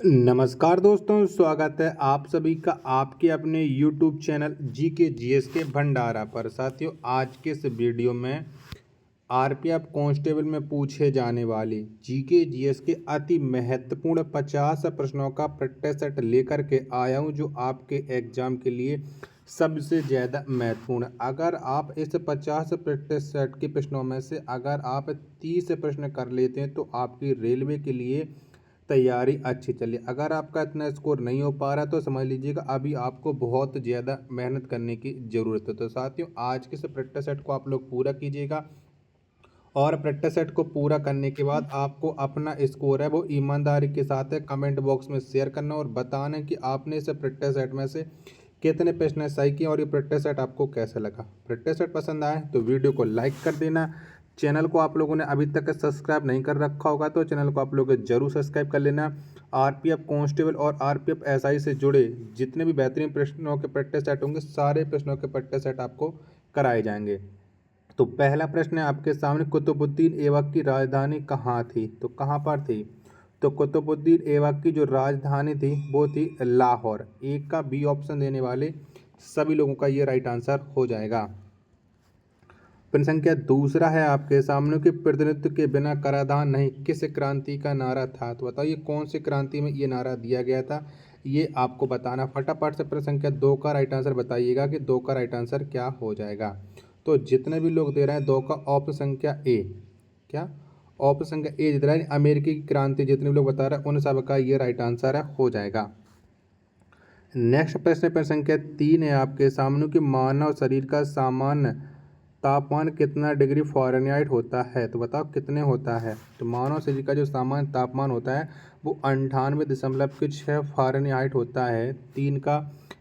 नमस्कार दोस्तों, स्वागत है आप सभी का आपके अपने YouTube चैनल जीके जीएस के भंडारा पर। साथियों, आज के इस वीडियो में आरपीएफ कांस्टेबल में पूछे जाने वाले जीके जीएस के अति महत्वपूर्ण 50 प्रश्नों का प्रैक्टिस सेट लेकर के आया हूं, जो आपके एग्जाम के लिए सबसे ज़्यादा महत्वपूर्ण। अगर आप इस 50 प्रैक्टिस सेट के प्रश्नों में से अगर आप 30 प्रश्न कर लेते हैं तो आपकी रेलवे के लिए तैयारी अच्छी चली। अगर आपका इतना स्कोर नहीं हो पा रहा तो समझ लीजिएगा अभी आपको बहुत ज़्यादा मेहनत करने की ज़रूरत है। तो साथियों, आज के इस प्रैक्टिस सेट को आप लोग पूरा कीजिएगा और प्रैक्टिस सेट को पूरा करने के बाद आपको अपना स्कोर है वो ईमानदारी के साथ है कमेंट बॉक्स में शेयर करना और बताना कि आपने इस प्रैक्टिस सेट में से कितने प्रश्न सही किए और ये प्रैक्टिस सेट आपको कैसा लगा। प्रैक्टिस सेट पसंद आए तो वीडियो को लाइक कर देना। चैनल को आप लोगों ने अभी तक सब्सक्राइब नहीं कर रखा होगा तो चैनल को आप लोग जरूर सब्सक्राइब कर लेना। आरपीएफ कांस्टेबल और आरपीएफ एसआई से जुड़े जितने भी बेहतरीन प्रश्नों के प्रैक्टिस सेट होंगे, सारे प्रश्नों के प्रैक्टिस सेट आपको कराए जाएंगे। तो पहला प्रश्न है आपके सामने, कुतुबुद्दीन ऐबक की राजधानी कहाँ थी? तो कहाँ पर थी? तो कुतुबुद्दीन ऐबक की जो राजधानी थी वो थी लाहौर। एक का बी ऑप्शन देने वाले सभी लोगों का ये राइट आंसर हो जाएगा। प्रश्न संख्या दूसरा है आपके सामने कि प्रतिनिधित्व के बिना कराधान नहीं किस क्रांति का नारा था? तो बताइए कौन सी क्रांति में ये नारा दिया गया था, ये आपको बताना। फटाफट से प्रश्न संख्या 2 का राइट आंसर बताइएगा कि 2 का राइट आंसर क्या हो जाएगा। तो जितने भी लोग दे रहे हैं 2 का ऑप्शन संख्या ए, क्या ऑप्शन संख्या ए जितना है अमेरिकी की क्रांति, जितने भी लोग बता रहे हैं उन सब का ये राइट आंसर है हो जाएगा। नेक्स्ट प्रश्न संख्या 3 है आपके सामने कि मानव शरीर का सामान्य तापमान कितना डिग्री फ़ारेनहाइट होता है? तो बताओ कितने होता है? तो मानव शरीर का जो सामान्य तापमान होता है वो 98.6 फ़ारेनहाइट होता है। 3 का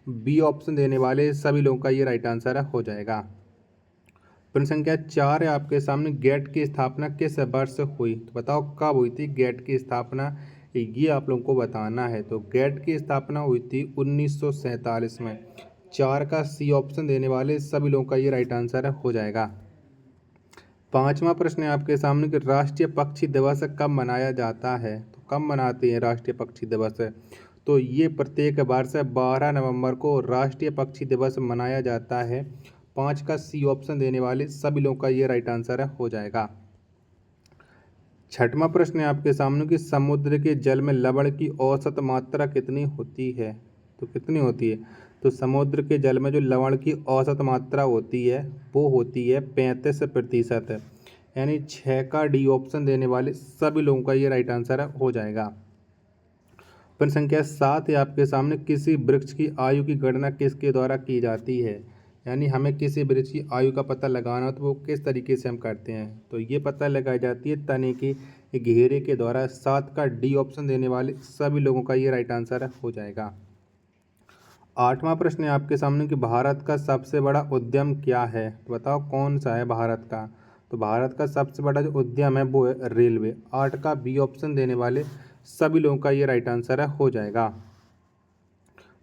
बी ऑप्शन देने वाले सभी लोगों का ये राइट आंसर हो जाएगा। प्रश्न संख्या 4 है आपके सामने, गेट की स्थापना किस वर्ष हुई? तो बताओ कब हुई थी गेट की स्थापना, ये आप लोगों को बताना है। तो गेट की स्थापना हुई थी 1947 में। 4 का सी ऑप्शन देने वाले सभी लोगों का ये राइट आंसर हो जाएगा। पांचवा प्रश्न है आपके सामने कि राष्ट्रीय पक्षी दिवस कब मनाया जाता है? तो कब मनाते हैं राष्ट्रीय पक्षी दिवस? तो ये प्रत्येक वर्ष 12 नवंबर को राष्ट्रीय पक्षी दिवस मनाया जाता है। 5 का सी ऑप्शन देने वाले सभी लोगों का ये राइट आंसर हो जाएगा। छठवां प्रश्न है आपके सामने कि समुद्र के जल में लवण की औसत मात्रा कितनी होती है? तो कितनी होती है? तो समुद्र के जल में जो लवण की औसत मात्रा होती है वो होती है 35%, यानी 6 का डी ऑप्शन देने वाले सभी लोगों का ये राइट आंसर हो जाएगा। प्रश्न संख्या 7 है आपके सामने, किसी वृक्ष की आयु की गणना किसके द्वारा की जाती है? यानी हमें किसी वृक्ष की आयु का पता लगाना हो तो वो किस तरीके से हम करते हैं? तो ये पता लगाई जाती है तने के घेरे के द्वारा। 7 का डी ऑप्शन देने वाले सभी लोगों का ये राइट आंसर हो जाएगा। आठवां प्रश्न है आपके सामने कि भारत का सबसे बड़ा उद्यम क्या है? तो बताओ कौन सा है भारत का? तो भारत का सबसे बड़ा जो उद्यम है वो है रेलवे। 8 का बी ऑप्शन देने वाले सभी लोगों का ये राइट आंसर हो जाएगा।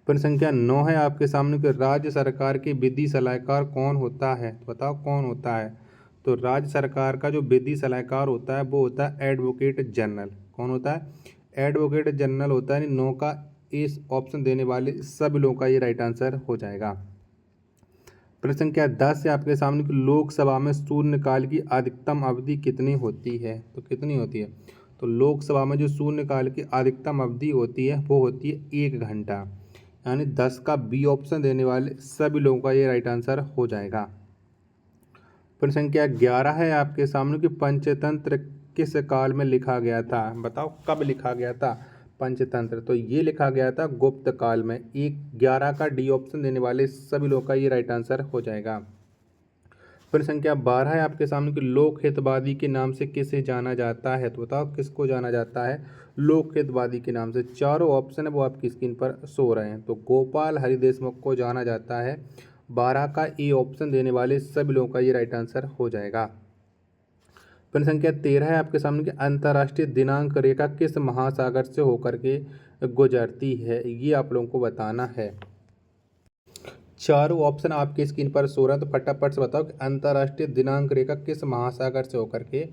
प्रश्न संख्या 9 है आपके सामने कि राज्य सरकार के विधि सलाहकार कौन होता है? तो बताओ कौन होता है? तो राज्य सरकार का जो विधि सलाहकार होता है वो होता है एडवोकेट जनरल। कौन होता है? एडवोकेट जनरल होता है। 9 का इस ऑप्शन देने वाले सभी लोगों का ये राइट आंसर हो जाएगा। प्रश्न संख्या 10 है आपके सामने कि लोकसभा में शून्यकाल की अधिकतम अवधि कितनी होती है? तो कितनी होती है? तो लोकसभा में जो शून्यकाल की अधिकतम अवधि होती है वो होती है 1 घंटा, यानी 10 का बी ऑप्शन देने वाले सभी लोगों का ये राइट आंसर हो जाएगा। प्रश्न संख्या 11 है आपके सामने कि पंचतंत्र किस काल में लिखा गया था? बताओ कब लिखा गया था पंचतंत्र? तो ये लिखा गया था गुप्त काल में। 11 का डी ऑप्शन देने वाले सभी लोगों का ये राइट आंसर हो जाएगा। प्रश्न संख्या 12 है आपके सामने कि लोक हितवादी के नाम से किसे जाना जाता है? तो बताओ किसको जाना जाता है लोक हितवादी के नाम से? चारों ऑप्शन है वो आपकी स्क्रीन पर सो रहे हैं। तो गोपाल हरि देशमुख को जाना जाता है। 12 का ए ऑप्शन देने वाले सभी लोगों का ये राइट आंसर हो जाएगा। प्रश्न संख्या 13 है आपके सामने कि अंतर्राष्ट्रीय दिनांक रेखा किस महासागर से होकर के गुजरती है? ये आप लोगों को बताना है। चारों ऑप्शन आपके स्क्रीन पर सो रहे हैं, तो फटाफट से बताओ कि अंतर्राष्ट्रीय दिनांक रेखा किस महासागर से होकर के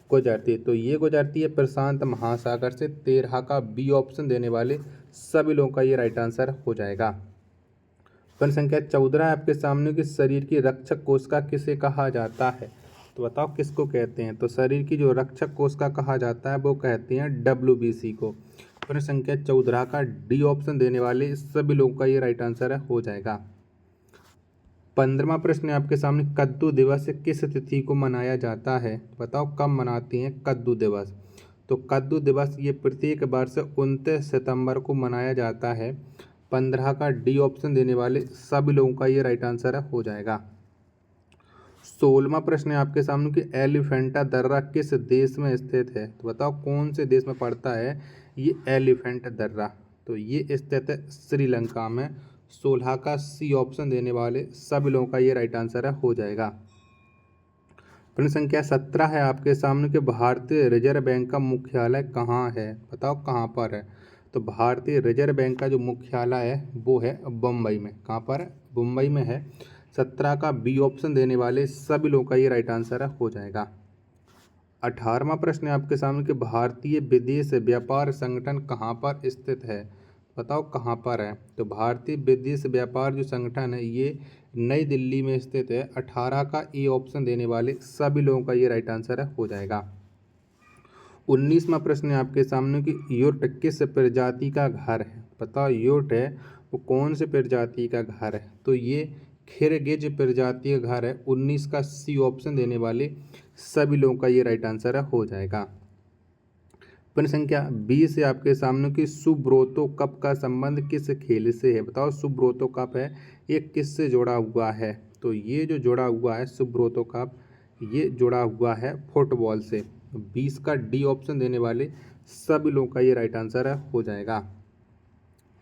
गुजरती है? तो ये गुजरती है प्रशांत महासागर से। 13 का बी ऑप्शन देने वाले सभी लोगों का ये राइट आंसर हो जाएगा। प्रश्न संख्या 14 है आपके सामने कि शरीर की रक्षक कोशिका किसे कहा जाता है? तो बताओ किसको कहते हैं? तो शरीर की जो रक्षक कोशिका कहा जाता है वो कहते हैं WBC को। प्रश्न संख्या 14 का डी ऑप्शन देने वाले सभी लोगों का ये राइट आंसर हो जाएगा। 15वां प्रश्न है आपके सामने, कद्दू दिवस किस तिथि को मनाया जाता है? बताओ कब मनाते हैं कद्दू दिवस? तो कद्दू दिवस ये प्रत्येक वर्ष 29 सितंबर को मनाया जाता है। 15 का डी ऑप्शन देने वाले सभी लोगों का ये राइट आंसर हो जाएगा। 16वां प्रश्न है आपके सामने कि एलिफेंटा दर्रा किस देश में स्थित है? तो बताओ कौन से देश में पड़ता है ये एलिफेंट दर्रा? तो ये स्थित है श्रीलंका में। 16 का सी ऑप्शन देने वाले सभी लोगों का ये राइट आंसर हो जाएगा। प्रश्न संख्या 17 है आपके सामने कि भारतीय रिजर्व बैंक का मुख्यालय कहाँ है? बताओ कहाँ पर है? तो भारतीय रिजर्व बैंक का जो मुख्यालय है वो है बम्बई में। कहाँ पर है? मुंबई में है। 17 का बी ऑप्शन देने वाले सभी लोगों का ये राइट आंसर हो जाएगा। 18वां प्रश्न है आपके सामने कि भारतीय विदेश व्यापार संगठन कहाँ पर स्थित है? बताओ कहाँ पर है? तो भारतीय विदेश व्यापार जो संगठन है ये नई दिल्ली में स्थित है। 18 का ए ऑप्शन देने वाले सभी लोगों का ये राइट आंसर हो जाएगा। 19वां प्रश्न है आपके सामने कि यूर्ट किस प्रजाति का घर है? बताओ यूर्ट है वो कौन से प्रजाति का घर है? तो ये खिरगिज प्रजाति का घर है। 19 का सी ऑप्शन देने वाले सभी लोगों का ये राइट आंसर हो जाएगा। प्रश्न संख्या 20 है आपके सामने कि सुब्रोतो कप का संबंध किस खेल से है? बताओ सुब्रोतो कप है ये किससे जुड़ा हुआ है? तो ये जो जुड़ा हुआ है सुब्रोतो कप ये जुड़ा हुआ है फुटबॉल से। 20 का डी ऑप्शन देने वाले सभी लोगों का ये राइट आंसर हो जाएगा।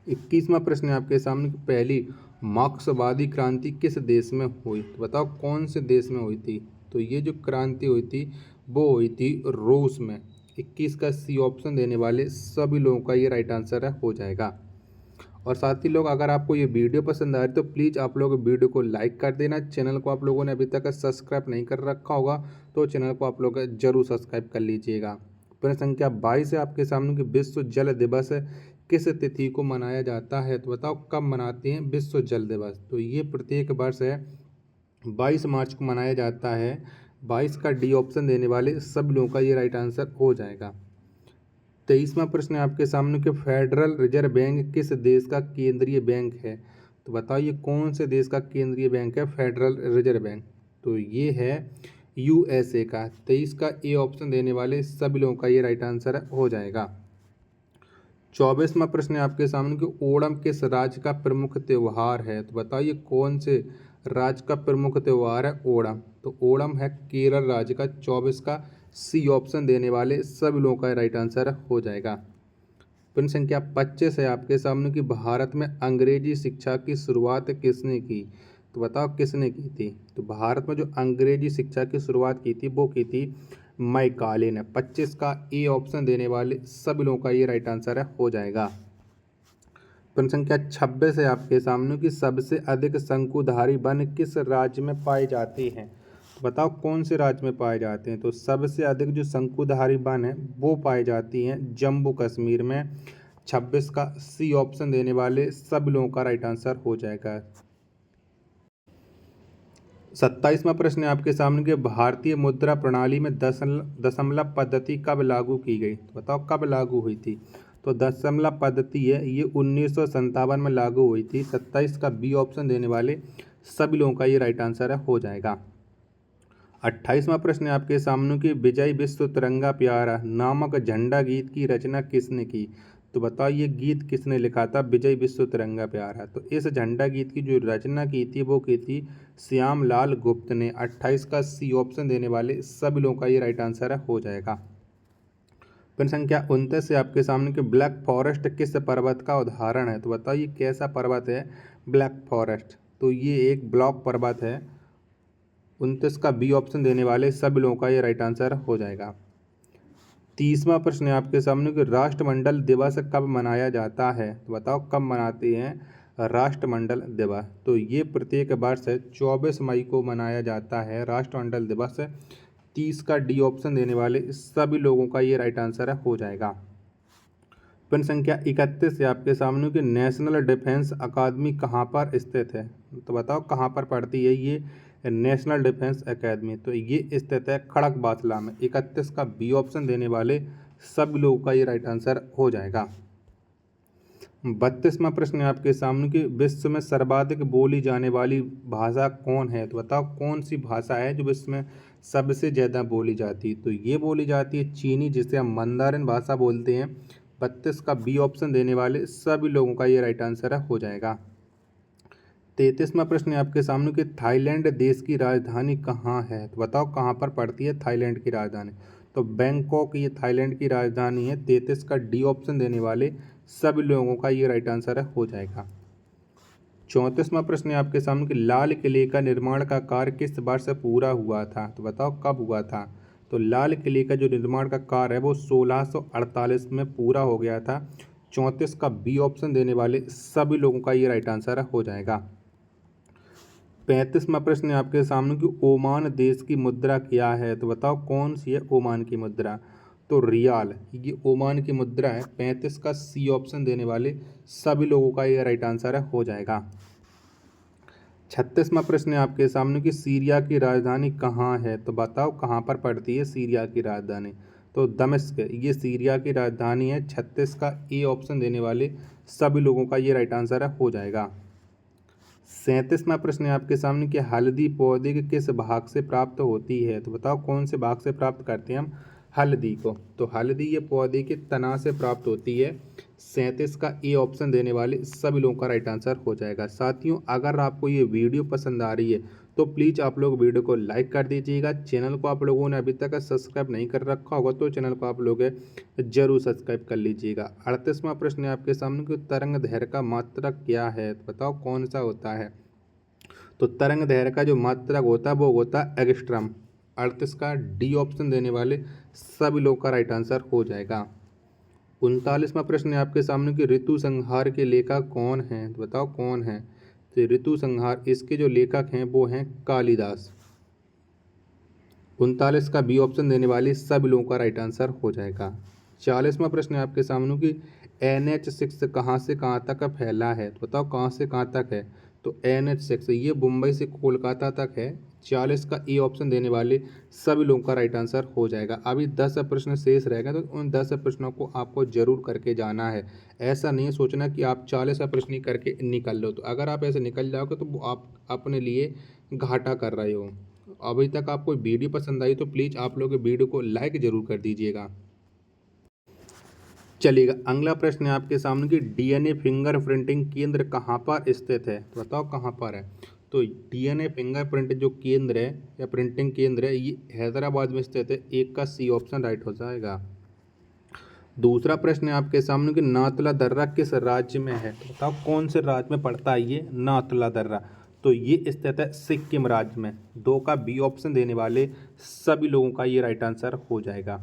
21वां प्रश्न है आपके सामने कि पहली मार्क्सवादी क्रांति किस देश में हुई? तो बताओ कौन से देश में हुई थी? तो ये जो क्रांति हुई थी वो हुई थी रूस में। 21 का सी ऑप्शन देने वाले सभी लोगों का ये राइट आंसर हो जाएगा। और साथ ही लोग अगर आपको ये वीडियो पसंद आ रही तो प्लीज़ आप लोग वीडियो को लाइक कर देना। चैनल को आप लोगों ने अभी तक सब्सक्राइब नहीं कर रखा होगा तो चैनल को आप लोग जरूर सब्सक्राइब कर लीजिएगा। प्रश्न संख्या 22 है आपके सामने कि विश्व जल दिवस किस तिथि को मनाया जाता है? तो बताओ कब मनाते हैं विश्व जल दिवस? तो ये प्रत्येक वर्ष है 22 मार्च को मनाया जाता है। 22 का डी ऑप्शन देने वाले सब लोगों का ये राइट आंसर हो जाएगा। 23वां प्रश्न है आपके सामने कि फेडरल रिजर्व बैंक किस देश का केंद्रीय बैंक है? तो बताइए कौन से देश का केंद्रीय बैंक है फेडरल रिजर्व बैंक? तो ये है USA का। 23 का ए ऑप्शन देने वाले सभी लोगों का ये राइट आंसर हो जाएगा। 24वां प्रश्न है आपके सामने कि ओणम किस राज्य का प्रमुख त्यौहार है? तो बताइए कौन से राज्य का प्रमुख त्यौहार है ओणम? तो ओणम है केरल राज्य का। 24 का सी ऑप्शन देने वाले सभी लोगों का राइट आंसर हो जाएगा। प्रश्न संख्या 25 है आपके सामने कि भारत में अंग्रेजी शिक्षा की शुरुआत किसने की? तो बताओ किसने की थी? तो भारत में जो अंग्रेजी शिक्षा की शुरुआत की थी वो की थी मैकाले ने। 25 का ए ऑप्शन देने वाले सभी लोगों का ये राइट आंसर हो जाएगा। प्रश्न संख्या 26 है आपके सामने कि सबसे अधिक शंकुधारी वन किस राज्य में पाए जाते हैं? बताओ कौन से राज्य में पाए जाते हैं? तो सबसे अधिक जो शंकुधारी वन है वो पाए जाती हैं जम्मू कश्मीर में। 26 का सी ऑप्शन देने वाले सब लोगों का राइट आंसर हो जाएगा। 27वां प्रश्न है आपके सामने कि भारतीय मुद्रा प्रणाली में दशमलव पद्धति कब लागू की गई? तो बताओ कब लागू हुई थी? तो दशमलव पद्धति है ये 1957 में लागू हुई थी। 27 का बी ऑप्शन देने वाले सभी लोगों का ये राइट आंसर हो जाएगा। 28वां प्रश्न है आपके सामने कि विजय विश्व तिरंगा प्यारा नामक झंडा गीत की रचना किसने की? तो बताओ ये गीत किसने लिखा था विजय विश्व तिरंगा प्यारा? तो इस झंडा गीत की जो रचना की थी वो की थी श्याम लाल गुप्त ने। 28 का सी ऑप्शन देने वाले सभी लोगों का ये राइट आंसर हो जाएगा। प्रश्न संख्या 29 से आपके सामने कि ब्लैक फॉरेस्ट किस पर्वत का उदाहरण है? तो बताओ ये कैसा पर्वत है ब्लैक फॉरेस्ट? तो ये एक ब्लॉक पर्वत है। 29 का बी ऑप्शन देने वाले सभी लोगों का ये राइट आंसर हो जाएगा। 30वां प्रश्न है आपके सामने कि राष्ट्रमंडल दिवस कब मनाया जाता है? तो बताओ कब मनाते हैं राष्ट्रमंडल दिवस? तो ये प्रत्येक वर्ष 24 मई को मनाया जाता है राष्ट्रमंडल दिवस। 30 का डी ऑप्शन देने वाले सभी लोगों का ये राइट आंसर हो जाएगा। प्रश्न संख्या 31 है आपके सामने कि नेशनल डिफेंस अकादमी कहाँ पर स्थित है। तो बताओ कहाँ पर पड़ती है ये नेशनल डिफेंस अकादमी। तो ये स्थित है खड़गवासला में। 31 का बी ऑप्शन देने वाले सभी लोगों का ये राइट आंसर हो जाएगा। 32वां प्रश्न है आपके सामने कि विश्व में सर्वाधिक बोली जाने वाली भाषा कौन है। तो बताओ कौन सी भाषा है जो विश्व में सबसे ज़्यादा बोली जाती है। तो ये बोली जाती है चीनी, जिसे हम मंदारिन भाषा बोलते हैं। 32 का बी ऑप्शन देने वाले सभी लोगों का ये राइट आंसर हो जाएगा। 33वां प्रश्न है आपके सामने कि थाईलैंड देश की राजधानी कहाँ है। तो बताओ कहाँ पर पड़ती है थाईलैंड की राजधानी। तो बैंकॉक ये थाईलैंड की राजधानी है। 33 का डी ऑप्शन देने वाले सभी लोगों का ये राइट आंसर हो जाएगा। 34वां प्रश्न है आपके सामने कि लाल किले का निर्माण का कार्य किस वर्ष पूरा हुआ था। तो बताओ कब हुआ था। तो लाल किले का जो निर्माण का कार्य है वो 1648 में पूरा हो गया था। 34 का बी ऑप्शन देने वाले सभी लोगों का ये राइट आंसर हो जाएगा। 35वां प्रश्न है आपके सामने कि ओमान देश की मुद्रा क्या है। तो बताओ कौन सी है ओमान की मुद्रा। तो रियाल ये ओमान की मुद्रा है। 35 का सी ऑप्शन देने वाले सभी लोगों का ये राइट आंसर हो जाएगा। 36वां प्रश्न है आपके सामने कि सीरिया की राजधानी कहाँ है। तो बताओ कहाँ पर पड़ती है सीरिया की राजधानी। तो दमिश्क ये सीरिया की राजधानी है। 36 का ए ऑप्शन देने वाले सभी लोगों का ये राइट आंसर हो जाएगा। 37वां प्रश्न है आपके सामने कि हल्दी पौधे के किस भाग से प्राप्त होती है। तो बताओ कौन से भाग से प्राप्त करते हैं हम हल्दी को। तो हल्दी ये पौधे के तना से प्राप्त होती है। 37 का ए ऑप्शन देने वाले सभी लोगों का राइट आंसर हो जाएगा। साथियों अगर आपको ये वीडियो पसंद आ रही है तो प्लीज़ आप लोग वीडियो को लाइक कर दीजिएगा। चैनल को आप लोगों ने अभी तक सब्सक्राइब नहीं कर रखा होगा तो चैनल को आप लोग जरूर सब्सक्राइब कर लीजिएगा। 38वां प्रश्न है आपके सामने कि तरंग दैर्घ्य का मात्रक क्या है। तो बताओ कौन सा होता है। तो तरंग दैर्घ्य का जो मात्रक होता है वो होता है एंगस्ट्रॉम। 38 का डी ऑप्शन देने वाले सभी लोग का राइट आंसर हो जाएगा। 39वां प्रश्न है आपके सामने कि ऋतु संहार के लेखक कौन हैं। तो बताओ कौन है। तो ऋतु संहार इसके जो लेखक हैं वो हैं कालिदास। 39 का बी ऑप्शन देने वाले सभी लोगों का राइट आंसर हो जाएगा। 40वां प्रश्न है आपके सामने कि NH6 कहाँ से कहाँ तक फैला है। तो बताओ कहाँ से कहाँ तक है। तो NH6 ये मुंबई से कोलकाता तक है। 40 का ए ऑप्शन देने वाले सभी लोगों का राइट आंसर हो जाएगा। अभी 10 प्रश्न शेष रहेगा तो उन 10 प्रश्नों को आपको जरूर करके जाना है। ऐसा नहीं सोचना कि आप 40 प्रश्न ही करके निकल लो। तो अगर आप ऐसे निकल जाओगे तो वो आप अपने लिए घाटा कर रहे हो। अभी तक आपको वीडियो पसंद आई तो प्लीज़ आप लोग वीडियो को लाइक ज़रूर कर दीजिएगा। चलिएगा अगला प्रश्न है आपके सामने कि DNA फिंगरप्रिंटिंग केंद्र कहाँ पर स्थित है। तो बताओ कहाँ पर है। तो DNA फिंगरप्रिंट जो केंद्र है या प्रिंटिंग केंद्र है ये हैदराबाद में स्थित है। 1 का सी ऑप्शन राइट हो जाएगा। दूसरा प्रश्न है आपके सामने कि नाथुला दर्रा किस राज्य में है। तो बताओ कौन से राज्य में पड़ता है ये नाथुला दर्रा। तो ये स्थित है सिक्किम राज्य में। 2 का बी ऑप्शन देने वाले सभी लोगों का ये राइट आंसर हो जाएगा।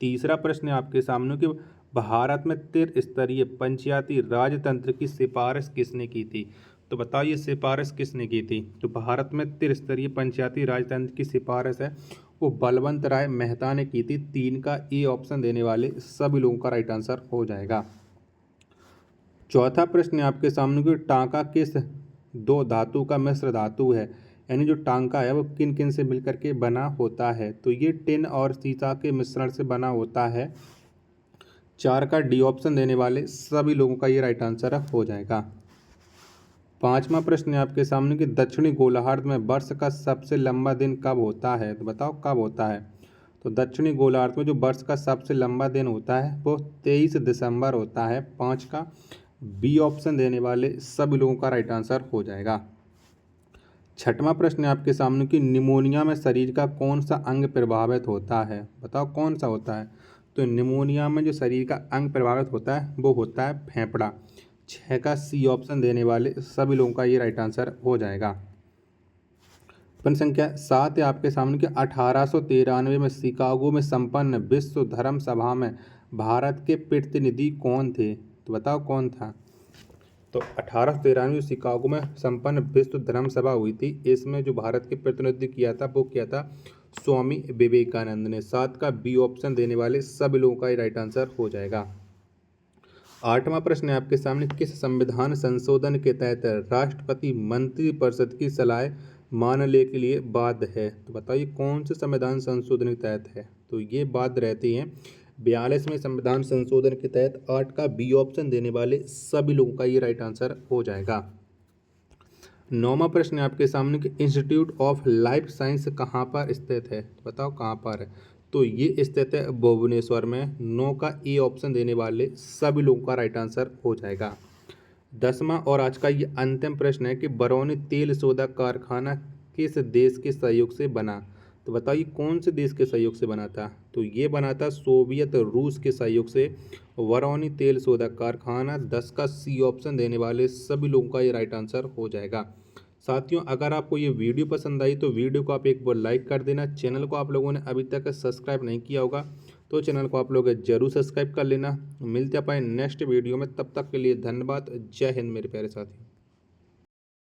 तीसरा प्रश्न है आपके सामने कि भारत में त्रिस्तरीय पंचायती राजतंत्र की सिफारिश किसने की थी। तो बताओ ये सिफारिश किसने की थी। तो भारत में त्रिस्तरीय पंचायती राजतंत्र की सिफारिश है वो बलवंत राय मेहता ने की थी। 3 का ए ऑप्शन देने वाले सभी लोगों का राइट आंसर हो जाएगा। चौथा प्रश्न है आपके सामने कि टांका किस दो धातु का मिश्र धातु है। यानी जो टांका है वो किन किन से मिलकर के बना होता है। तो ये टिन और सीसा के मिश्रण से बना होता है। 4 का डी ऑप्शन देने वाले सभी लोगों का ये राइट आंसर हो जाएगा। 5वां प्रश्न है आपके सामने कि दक्षिणी गोलार्ध में वर्ष का सबसे लंबा दिन कब होता है। तो बताओ कब होता है। तो दक्षिणी गोलार्ध में जो वर्ष का सबसे लंबा दिन होता है वो 23 दिसंबर होता है। 5 का बी ऑप्शन देने वाले सभी लोगों का राइट आंसर हो जाएगा। 6वां प्रश्न है आपके सामने कि निमोनिया में शरीर का कौन सा अंग प्रभावित होता है। बताओ कौन सा होता है। तो निमोनिया में जो शरीर का अंग प्रभावित होता है वो होता है फेफड़ा। 6 का सी ऑप्शन देने वाले सभी लोगों का ये राइट आंसर हो जाएगा। प्रश्न संख्या 7 है आपके सामने कि 1893 में शिकागो में संपन्न विश्व धर्म सभा में भारत के प्रतिनिधि कौन थे। तो बताओ कौन था। तो 1893 शिकागो में संपन्न विश्व धर्म सभा हुई थी। इसमें जो भारत के प्रतिनिधि किया था वो किया था स्वामी विवेकानंद ने। 7 का बी ऑप्शन देने वाले सभी लोगों का ये राइट आंसर हो जाएगा। 8वां प्रश्न है आपके सामने, किस संविधान संशोधन के तहत राष्ट्रपति मंत्रिपरिषद की सलाह मानने के लिए बाध्य है? तो बताइए कौन से संविधान संशोधन के तहत है? तो ये बाध्य रहती है 42वें संविधान संशोधन के तहत। 8 का बी ऑप्शन देने वाले सभी लोगों का ये राइट आंसर हो जाएगा। 9वां प्रश्न है आपके सामने कि इंस्टीट्यूट ऑफ लाइफ साइंस कहाँ पर स्थित है? बताओ कहाँ पर है? तो ये स्थित है भुवनेश्वर में। 9 का ए ऑप्शन देने वाले सभी लोगों का राइट आंसर हो जाएगा। 10वां और आज का ये अंतिम प्रश्न है कि बरौनी तेल सोदा कारखाना किस देश के सहयोग से बना? तो बताइए कौन से देश के सहयोग से बना था? तो ये बना था सोवियत रूस के सहयोग से बरौनी तेल सोदा कारखाना। 10 का सी ऑप्शन देने वाले सभी लोगों का ये राइट आंसर हो जाएगा। साथियों, अगर आपको ये वीडियो पसंद आई तो वीडियो को आप एक बार लाइक कर देना। चैनल को आप लोगों ने अभी तक सब्सक्राइब नहीं किया होगा तो चैनल को आप लोग जरूर सब्सक्राइब कर लेना। मिलते हैं अपने नेक्स्ट वीडियो में, तब तक के लिए धन्यवाद। जय हिंद मेरे प्यारे साथी।